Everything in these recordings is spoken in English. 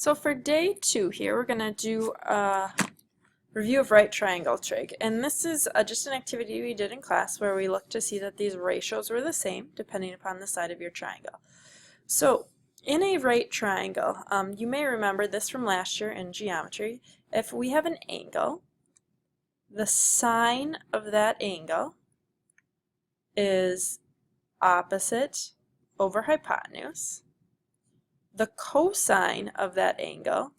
So for day 2 here, we're going to do a review of right triangle trig. And this is just an activity we did in class where we looked to see that these ratios were the same depending upon the side of your triangle. So in a right triangle, you may remember this from last year in geometry. If we have an angle, the sine of that angle is opposite over hypotenuse. The cosine of that angle,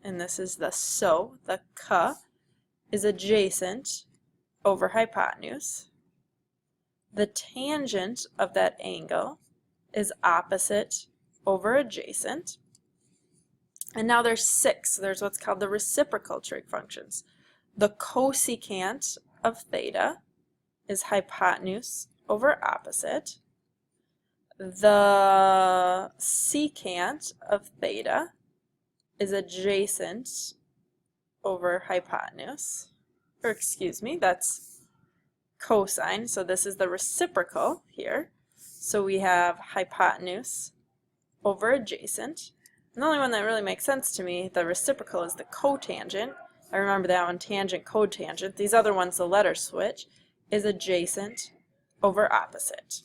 and this is the k, is adjacent over hypotenuse. The tangent of that angle is opposite over adjacent. And now there's 6. There's what's called the reciprocal trig functions. The cosecant of theta is hypotenuse over opposite. The secant of theta is adjacent over hypotenuse, or excuse me, that's cosine, so this is the reciprocal here. So we have hypotenuse over adjacent. And the only one that really makes sense to me, the reciprocal, is the cotangent. I remember that one, tangent, cotangent. These other ones, the letter switch, is adjacent over opposite.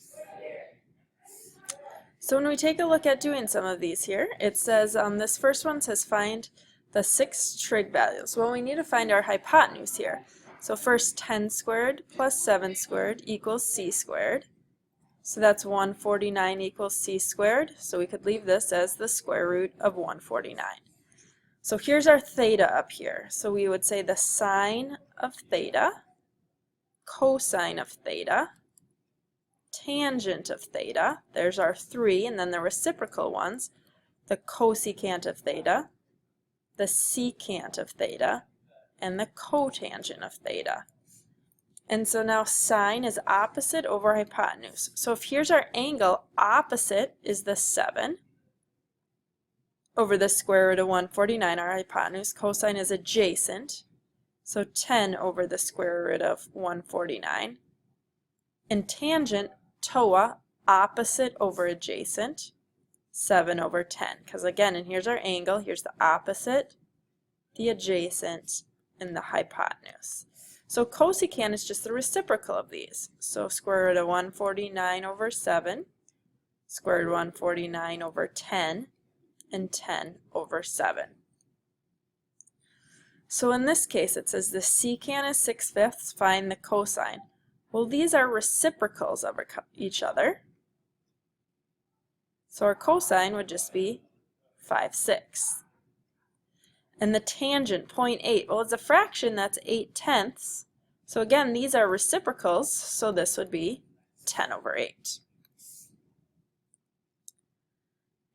So when we take a look at doing some of these here, it says, this first one says find the 6 trig values. Well, we need to find our hypotenuse here. So first 10 squared plus 7 squared equals c squared. So that's 149 equals c squared. So we could leave this as the square root of 149. So here's our theta up here. So we would say the sine of theta, cosine of theta, tangent of theta, there's our 3, and then the reciprocal ones, the cosecant of theta, the secant of theta, and the cotangent of theta. And so now sine is opposite over hypotenuse. So if here's our angle, opposite is the 7 over the square root of 149, our hypotenuse. Cosine is adjacent, so 10 over the square root of 149. And tangent, TOA, opposite over adjacent, 7 over 10. Because again, and here's our angle, here's the opposite, the adjacent, and the hypotenuse. So cosecant is just the reciprocal of these. So square root of 149 over 7, square root of 149 over 10, and 10 over 7. So in this case, it says the secant is 6/5, find the cosine. Well, these are reciprocals of each other. So our cosine would just be 5/6. And the tangent, 0.8, well, it's a fraction, that's 8/10. So again, these are reciprocals, so this would be 10 over 8.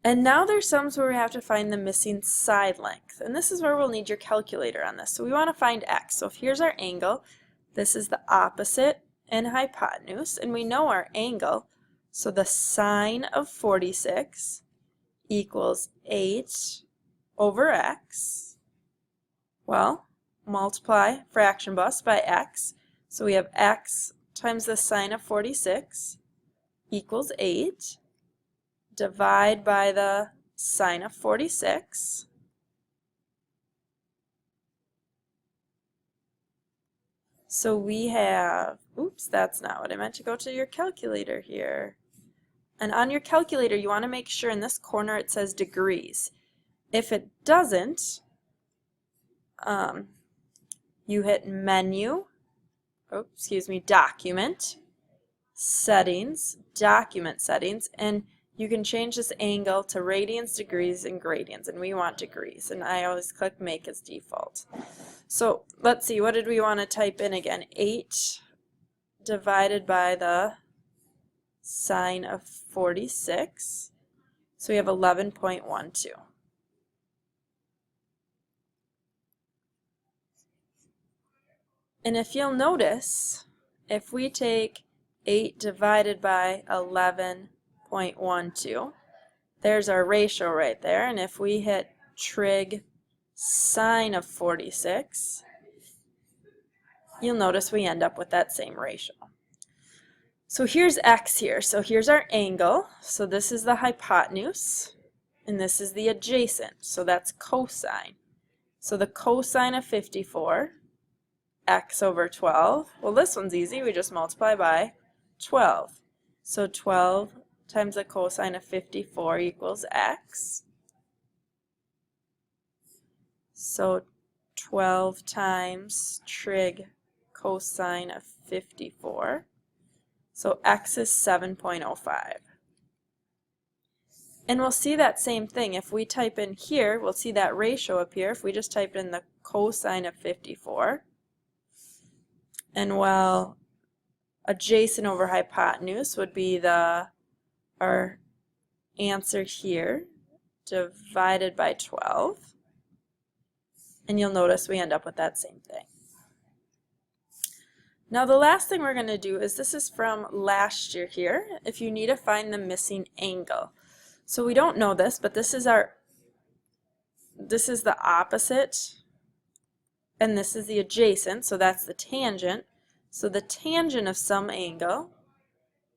And now there's sums where we have to find the missing side length. And this is where we'll need your calculator on this. So we want to find x. So if here's our angle, this is the opposite and hypotenuse, and we know our angle, so the sine of 46 equals 8 over x. Well, multiply fraction bus by x, so we have x times the sine of 46 equals 8, divide by the sine of 46, so we have, oops, that's not what I meant to go to your calculator here. And on your calculator, you want to make sure in this corner it says degrees. If it doesn't, you hit menu, document, settings, document settings, and you can change this angle to radians, degrees, and gradients, and we want degrees, and I always click make as default. So let's see, what did we want to type in again? 8 divided by the sine of 46, so we have 11.12. And if you'll notice, if we take 8 divided by 11.12, there's our ratio right there, and if we hit trig sine of 46, you'll notice we end up with that same ratio. So here's x here. So here's our angle. So this is the hypotenuse. and this is the adjacent, so that's cosine. So the cosine of 54, x over 12. Well, this one's easy. We just multiply by 12. So 12 times the cosine of 54 equals x. So 12 times trig cosine of 54. So x is 7.05. And we'll see that same thing. If we type in here, we'll see that ratio appear if we just type in the cosine of 54. And well, adjacent over hypotenuse would be our answer here divided by 12. And you'll notice we end up with that same thing. Now the last thing we're going to do is, this is from last year here, if you need to find the missing angle. So we don't know this, but this is the opposite, and this is the adjacent, so that's the tangent. So the tangent of some angle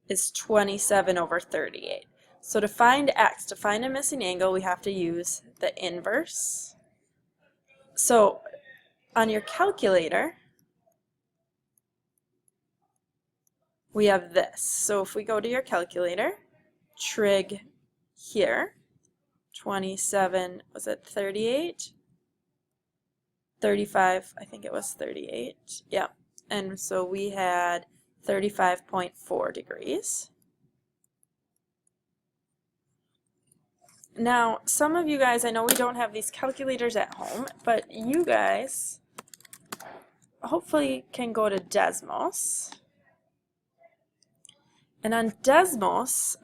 is 27 over 38. So to find x, to find a missing angle, we have to use the inverse. So on your calculator, we have this. So if we go to your calculator, trig here, 27, was it 38? 35, I think it was 38, yeah. And so we had 35.4 degrees. Now, some of you guys, I know we don't have these calculators at home, but you guys hopefully can go to Desmos. And on Desmos,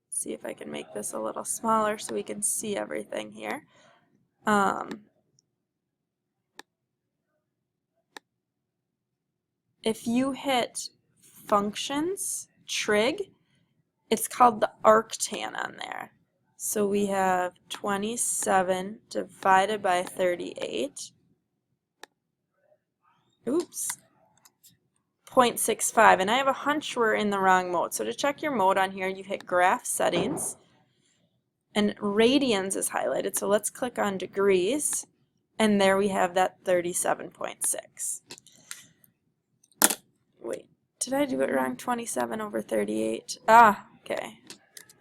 see if I can make this a little smaller so we can see everything here. If you hit functions, trig, it's called the arctan on there. So we have 27 divided by 38. Oops. 0.65, and I have a hunch we're in the wrong mode. So to check your mode on here, you hit graph settings, and radians is highlighted. So let's click on degrees, and there we have that 37.6. Wait, did I do it wrong? 27 over 38. Ah, okay,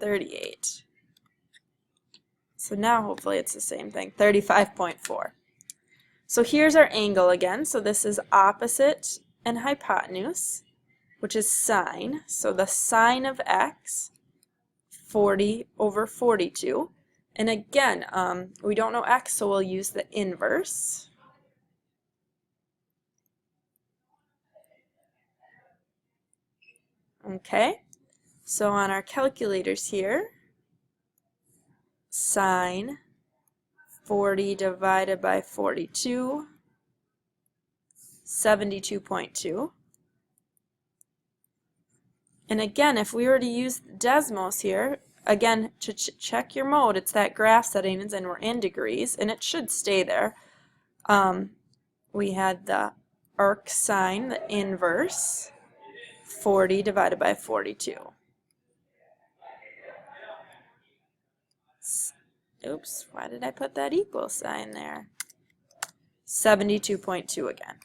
38. So now hopefully it's the same thing, 35.4. So here's our angle again. So this is opposite and hypotenuse, which is sine. So the sine of x, 40 over 42. And again, we don't know x, so we'll use the inverse. Okay, so on our calculators here, sine 40 divided by 42, 72.2. And again, if we were to use Desmos here, again, to check your mode, it's that graph settings, and we're in degrees, and it should stay there. We had the arc sine, the inverse, 40 divided by 42. Oops, why did I put that equal sign there? 72.2 again.